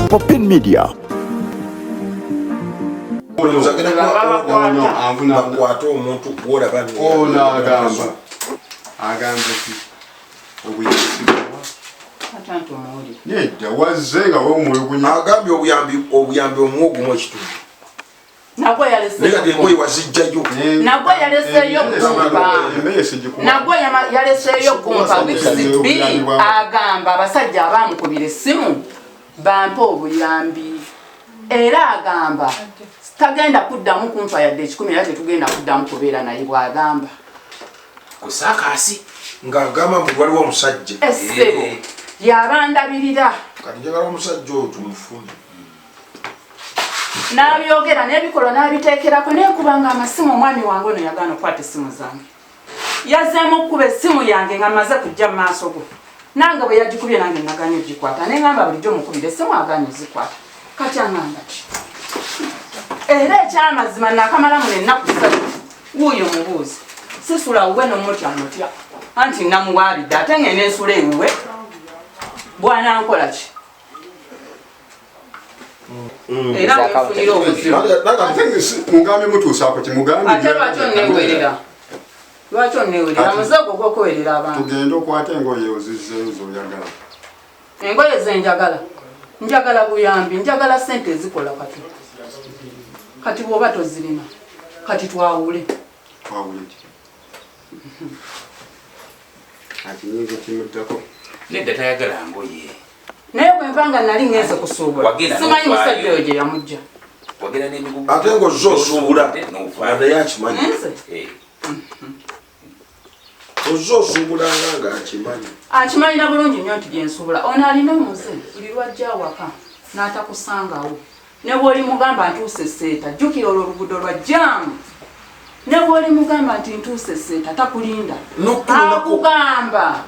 Popin Media. Bampo obuyambi era agamba tagenda kuddamu kumpa yadde 10 era tetugenda kuddamu kubeera naye bwagamba kusakasi ngagamba mu waliwo omusajja essebo yabandabirira kati njagala omusajja oyo tumufune n'abyogera n'ebikolwa n'abiteekerako nekubanga amasimu omwami wange ono yagaana okukwata essimu zange yazzeemu okkuba essimu yange nga maze kujja mu maaso go nanga bwe yagikubye nange naganye ogikwata neŋŋamba bulijjo omukubire essimu aganye ozikwata kati aŋŋamba ki era ekyamazima nakamalamu nennaku 3 wuuyo mubuuzi sisula wuwe nomutya mutya anti namuwaalidde ate ngene ensula ewuwe bwanankola ki era wefunira obuzibu ate lwaki onnewerera lwaki onnewerera muzeego gw'okwewerera abantu tugenda okwata engoye ozizzeeyo zoyagala engoye zenjagala njagala buyambi njagala sente ezikola kati bw'oba tozirina kati twawule ati nyinza kimuddako nedda tayagala ngoye naye bwempanga nali ngenze kusuubula simanyi musajja oyo gye yamujja ate ng'ozze osuubula naye akimanyi ozze osuubulanga ng'akimanyi akimanyira bulungi nnyo nti gyensuubula ono alina omuze buli lwajja awaka n'atakusangawo ne bw'oli mugamba ntuuse seeta jjukira olwo oluguudo lwa jaamu ne bw'oli mugamba nti ntuuse seeta takulinda akugamba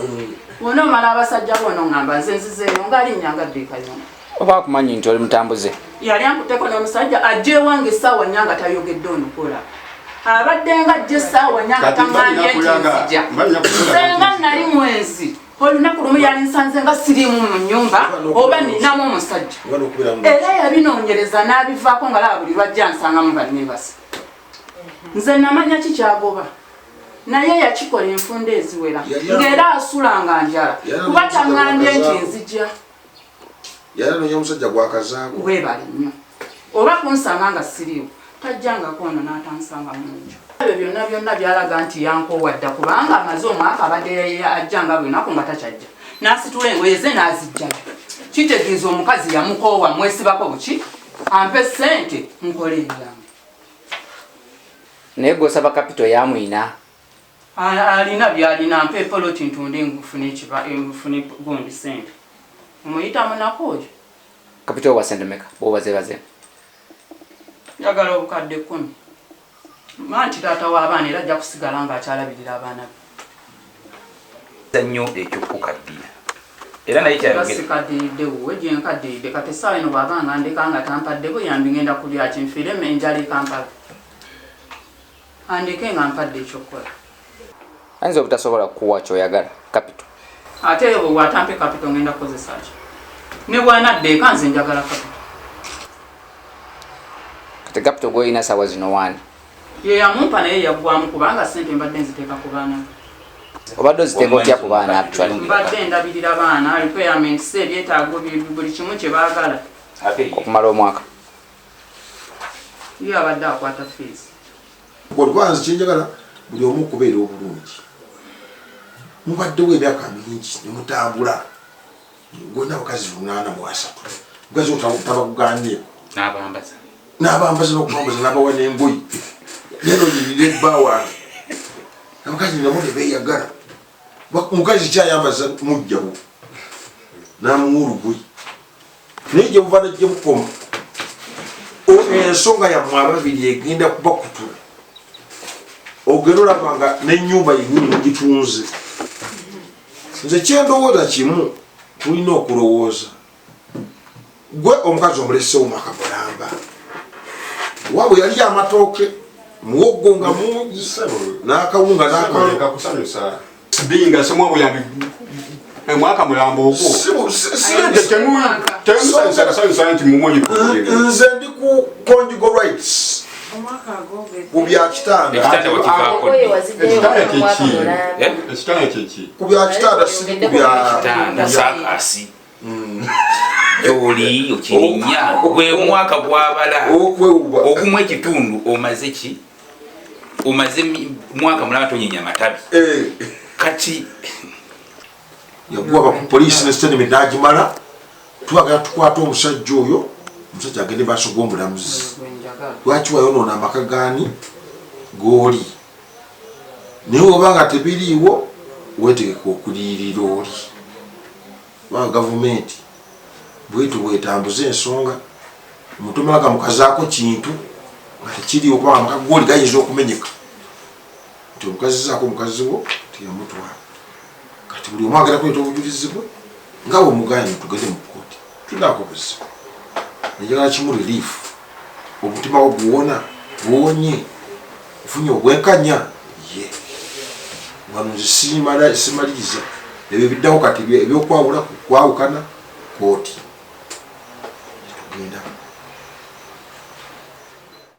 wona omala abasajja bono ŋŋamba nze nzizeeyo ng'alinnya Deekayonga oba akumanyi nti oli mutambuze yali ankuteko n'omusajja ajja ewange essaawa nnya nga tayogedde onukola abadde nga ajja essaawa nnya nga taŋŋambye nti nzija senga nali mwezi olunaku lumu yali nsanze nga siriimu mu nnyumba oba ninamu omusajja era yabinoonyereza n'abivaako nga laba buli lwajja nsangamu banneebasa nze namanya kikyagoba naye yakikola enfunda eziwera ng'era asulanga njala kuba taŋŋambye nti nzija yanoonya omusajja gwakazaako webale nnyo oba kunsanga nga siriiwo tajjangako ono n'atansanga munju ebyo byonna byonna byalaga nti yankoowadda kubanga amaze omwaka abadde ajjanga buli lunaku nga takyajja n'asitula engoye ze n'azijjayo kitegeeza omukazi yamukoowa mwesibako buki ampe ssente nkole ebyange naye gw'osaba kapito yamwina alina byalina mpe poloti ntunde ngufune gundi ssente omuyita munako oyo kapito wa sente meka bwobazebaze njagala obukadde 10 manti taata w'abaana era ajja kusigala ng'akyalabirira abaana be nnyo ekyokukaddiya era naye kyayogerasikaddiridde wuwe gyenkaddiridde kati essaawa eno bw'abanga ndeka nga tampadde buyambi ngenda kulya kinfiiremu enjala ekampala andeke nga mpadde ekyokukola ayinza obutasobola kukuwa kyoyagala kapito ate eyo bwewatampe kapito ngenda kukozesa ki ne bwanaddeeka nze njagala kapito kati kapito gw'olina saawa zino waani ye yamumpa naye yaggwamu kubanga ssente mbadde nziteeka ku baana obadde oziteeka otya ku baana actually mbadde ndabirira baana requirements ebyetaago buli kimu kye baagala okumala omwaka ye abadde akwata fees olwanze kyenjagala buli omu okubeera obulungi mubaddewo emyaka mingi nemutambula gwonna abakazi 83 mukazi otabakuganyeko n'abambaza n'okubambaza n'abawa n'engoyi neno nyirira ebbaawange abakazi nabo ne beeyagala omukazi kyayambaza mujjawo n'amuwa olugoyi naye gye buva najje bukoma ensonga yammwe ababiri egenda kubakutula ogenda olabanga n'ennyumba yennyini mugitunze nze kyendowooza kimu tulina okulowooza gwe omukazi omulesewo maka mulamba wabwe yali amatooke muwoggo nga mungi n'akawunga n'akaleka kusanyusa binga semwa buyambi mwaka mulambo ogwo nti mumwenyi nze ndi ku conjugal rights ku bya kitanda ku bya kitanda si ku bya sakasi oli okirinya gwe mwaka gwabala ogumwe ekitundu omaze ki omaze mwaka mulaba tonyenya matabi kati yagwaba ku poliisi ne statement n'agimala twagala tukwata omusajja oyo omusajja agende maaso g'omulamuzi lwaki wayonoona amaka gaani g'oli naye oba nga tebiriiwo weetegeka okuliyirira oli kubanga gavumenti bwetu bwetambuza ensonga omutomalaga mukazaako kintu nga tekiriiwo kubanga amaka g'oli gayinza okumenyeka nti omukazizaako omukazi wo teyamutwala kati buli omu agenda kuleeta obujulizi bwe nga bwe muganye tugende mu kkooti tunaako buzibu njagala kimu relief omutima wo guwona guwonye ofunye obwenkanya ye wano nze simaliriza ebyo biddawo kati ebyokwawula kwawukana kkooti tugenda